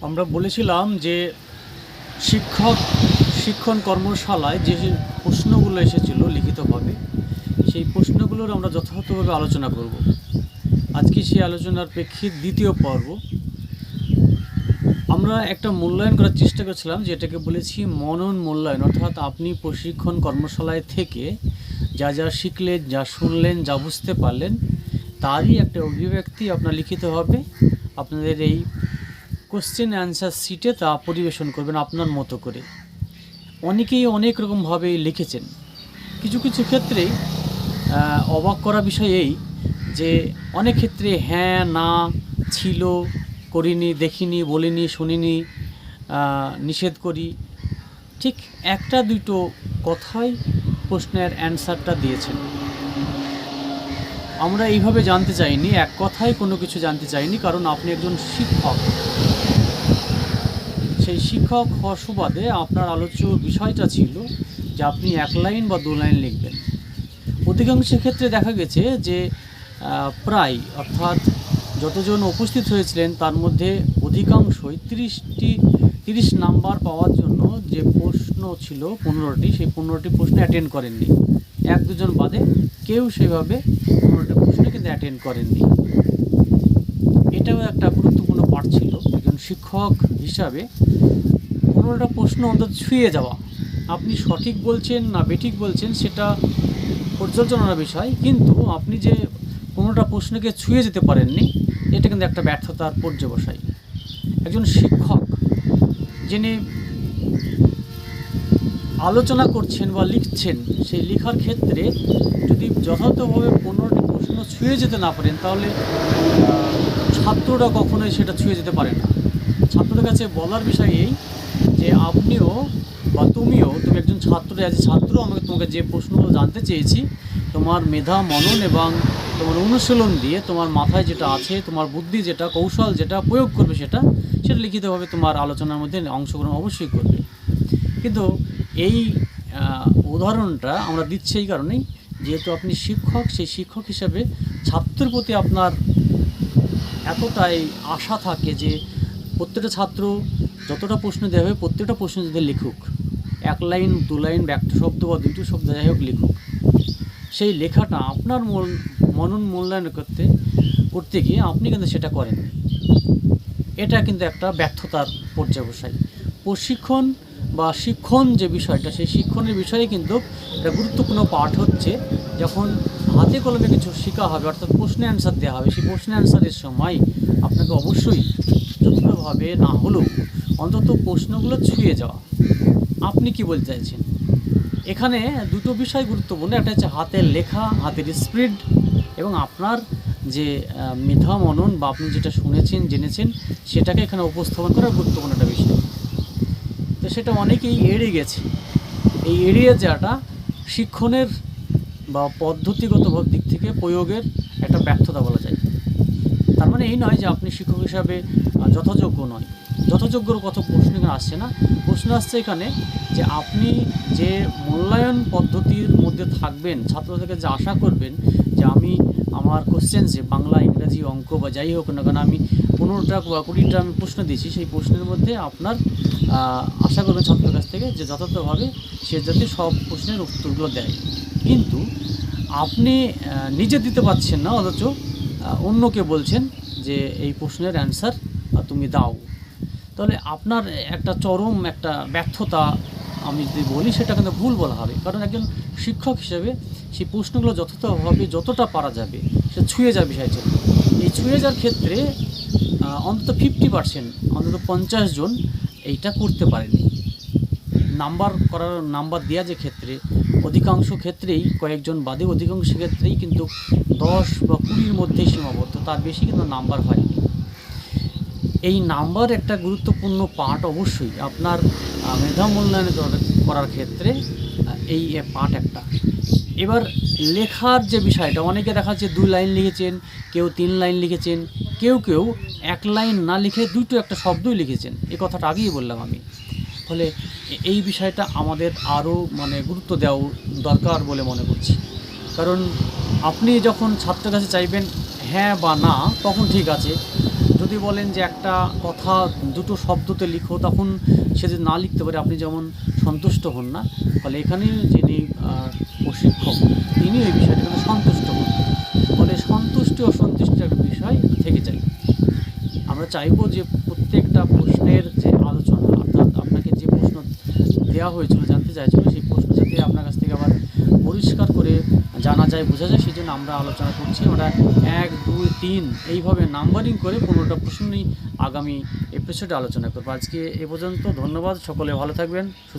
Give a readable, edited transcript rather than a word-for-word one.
আমরা বলেছিলাম যে শিক্ষণ কর্মশালায় যে প্রশ্নগুলো এসেছিল লিখিতভাবে, সেই প্রশ্নগুলোর আমরা যথাযথভাবে আলোচনা করব। আজকে সেই আলোচনার প্রেক্ষিত দ্বিতীয় পর্ব। আমরা একটা মূল্যায়ন করার চেষ্টা করছিলাম, যেটাকে বলেছি মনন মূল্যায়ন। অর্থাৎ আপনি প্রশিক্ষণ কর্মশালায় থেকে যা যা শিখলেন, যা শুনলেন, যা বুঝতে পারলেন, তারই একটা অভিব্যক্তি আপনার লিখিতভাবে আপনাদের এই কোশ্চেন অ্যান্সার শিটে তা পরিবেশন করবেন আপনার মতো করে। অনেকেই অনেক রকমভাবে লিখেছেন। কিছু কিছু ক্ষেত্রে অবাক করা বিষয় এই যে অনেক ক্ষেত্রে হ্যাঁ, না, ছিল, করিনি, দেখিনি, বলিনি, শুনিনি, নিষেধ করি, ঠিক একটা দুটো কথাই প্রশ্নের অ্যান্সারটা দিয়েছেন। আমরা এইভাবে জানতে চাইনি, এক কথায় কোনো কিছু জানতে চাইনি, কারণ আপনি একজন শিক্ষক। সেই শিক্ষক হওয়ার সুবাদে আপনার আলোচ্য বিষয়টা ছিল যে আপনি এক লাইন বা দু লাইন লিখবেন। অধিকাংশ ক্ষেত্রে দেখা গেছে যে প্রায়, অর্থাৎ যতজন উপস্থিত হয়েছিলেন তার মধ্যে অধিকাংশই 30 নাম্বার পাওয়ার জন্য যে প্রশ্ন ছিল 15টি, সেই 15টি প্রশ্ন অ্যাটেন্ড করেননি। এক দুজন বাদে কেউ সেভাবে 15টি প্রশ্ন কিন্তু অ্যাটেন্ড করেননি। এটাও একটা গুরুত্বপূর্ণ পার্ট ছিল একজন শিক্ষক হিসাবে। 15টা প্রশ্ন অন্তত ছুঁয়ে যাওয়া। আপনি সঠিক বলছেন না বেঠিক বলছেন সেটা পর্যালোচনার বিষয়, কিন্তু আপনি যে 15টা প্রশ্নকে ছুঁয়ে যেতে পারেননি, এটা কিন্তু একটা ব্যর্থতার পর্যবসায়। একজন শিক্ষক যিনি আলোচনা করছেন বা লিখছেন, সেই লেখার ক্ষেত্রে যদি যথাযথভাবে 15টি প্রশ্ন ছুঁয়ে যেতে না পারেন, তাহলে ছাত্ররা কখনোই সেটা ছুঁয়ে যেতে পারে না। ছাত্রদের কাছে বলার বিষয় এই যে আপনিও বা তুমি একজন ছাত্র, অ্যাজ এ ছাত্র তোমাকে যে প্রশ্নগুলো জানতে চেয়েছি, তোমার মেধা, মনন এবং তোমার অনুশীলন দিয়ে তোমার মাথায় যেটা আছে, তোমার বুদ্ধি যেটা, কৌশল যেটা প্রয়োগ করবে, সেটা লিখিতভাবে তোমার আলোচনার মধ্যে অংশগ্রহণ অবশ্যই করবে। কিন্তু এই উদাহরণটা আমরা দিচ্ছি এই কারণেই, যেহেতু আপনি শিক্ষক, সেই শিক্ষক হিসাবে ছাত্রের প্রতি আপনার এতটাই আশা থাকে যে প্রত্যেকটা ছাত্র যতটা প্রশ্ন দেওয়া হবে, প্রত্যেকটা প্রশ্ন যদি লিখুক, এক লাইন, দু লাইন, একটা শব্দ বা দুটো শব্দ যাই হোক লিখুক। সেই লেখাটা আপনার মনন মূল্যায়ন করতে গিয়ে আপনি কিন্তু সেটা করেন। এটা কিন্তু একটা ব্যর্থতার পর্যাবসায়। প্রশিক্ষণ বা শিক্ষণ যে বিষয়টা, সেই শিক্ষণের বিষয়ে কিন্তু একটা গুরুত্বপূর্ণ পাঠ হচ্ছে যখন হাতে কলমে কিছু শেখা হবে, অর্থাৎ প্রশ্নের অ্যান্সার দেওয়া হবে। সেই প্রশ্নের অ্যান্সারের সময় আপনাকে অবশ্যই যথেষ্টভাবে না হলেও অন্তত প্রশ্নগুলো ছুঁয়ে যাওয়া। আপনি কি বলতে চাইছেন? এখানে দুটো বিষয় গুরুত্বপূর্ণ। একটা হচ্ছে হাতের লেখা, হাতের স্পিড, এবং আপনার যে মেধা, মনন বা আপনি যেটা শুনেছেন, জেনেছেন, সেটাকে এখানে উপস্থাপন করা গুরুত্বপূর্ণ একটা বিষয়। তো সেটা অনেকেই এড়িয়ে গেছে। এই এড়িয়ে যাওয়াটা শিক্ষণের বা পদ্ধতিগত দিক থেকে প্রয়োগের একটা ব্যর্থতা বলা যায়। তার মানে এই নয় যে আপনি শিক্ষক হিসাবে যথাযোগ্য নয়। যথাযোগ্যর কত প্রশ্ন এখানে আসছে না। প্রশ্ন আসছে এখানে যে আপনি যে মূল্যায়ন পদ্ধতির মধ্যে থাকবেন, ছাত্রদেরকে যে আশা করবেন যে আমি আমার কোশ্চেন্সে বাংলা, ইংরাজি, অঙ্ক বা যাই হোক না কেন, আমি 15টা বা 20টা আমি প্রশ্ন দিয়েছি, সেই প্রশ্নের মধ্যে আপনার আশা করবেন ছাত্রের কাছ থেকে যে যথাযথভাবে সে যাতে সব প্রশ্নের উত্তরগুলো দেয়। কিন্তু আপনি নিজে দিতে পারছেন না, অথচ অন্যকে বলছেন যে এই প্রশ্নের অ্যান্সার তুমি দাও। তাহলে আপনার একটা চরম একটা ব্যর্থতা আমি যদি বলি, সেটা কিন্তু ভুল বলা হবে। কারণ একজন শিক্ষক হিসেবে সেই প্রশ্নগুলো যথাযথভাবে যতটা পারা যাবে সেটা ছুঁয়ে যাওয়ার বিষয় ছিল। এই ছুঁয়ে যাওয়ার ক্ষেত্রে অন্তত 50%, অন্তত 50 জন এইটা করতে পারেনি। নাম্বার দেওয়া যে ক্ষেত্রে অধিকাংশ ক্ষেত্রেই, কয়েকজন বাদে অধিকাংশ ক্ষেত্রেই কিন্তু 10 বা 20-র মধ্যেই সীমাবদ্ধ, তার বেশি কিন্তু নাম্বার হয়নি। এই নাম্বার একটা গুরুত্বপূর্ণ পার্ট অবশ্যই আপনার মেধা মূল্যায়ন করার ক্ষেত্রে। এই পার্ট একটা। এবার লেখার যে বিষয়টা, অনেকে দেখা যাচ্ছে 2 লাইন লিখেছেন, কেউ 3 লাইন লিখেছেন, কেউ 1 লাইন না লিখে দুটো একটা শব্দই লিখেছেন। এই কথাটা আগেই বললাম আমি। ফলে এই বিষয়টা আমাদের আরও গুরুত্ব দেওয়া দরকার বলে মনে করছি। কারণ আপনি যখন ছাত্রের কাছে চাইবেন হ্যাঁ বা না, তখন ঠিক আছে। যদি বলেন যে একটা কথা দুটো শব্দতে লিখো, তখন সে যদি না লিখতে পারে আপনি যেমন সন্তুষ্ট হন না, ফলে এখানে যিনি প্রশিক্ষক তিনি এই বিষয়টা কিন্তু সন্তুষ্ট হন। ফলে সন্তুষ্টি অসন্তুষ্টির একটা বিষয় থেকে যায়। আমরা চাইবো যে প্রত্যেকটা প্রশ্নের যে আলোচনা, অর্থাৎ আপনাকে যে প্রশ্ন দেওয়া হয়েছিল, জানতে চাইছিল, সেই প্রশ্ন যাতে আপনার কাছ থেকে আবার পরিষ্কার করে জানা যায়, বোঝা যায়, সেই জন্য আমরা আলোচনা করছি। আমরা 1, 2, 3 এইভাবে নাম্বারিং করে 15টা প্রশ্ন নিয়ে আগামী এপিসোডে আলোচনা করবো। আজকে এ পর্যন্ত, ধন্যবাদ, সকলে ভালো থাকবেন।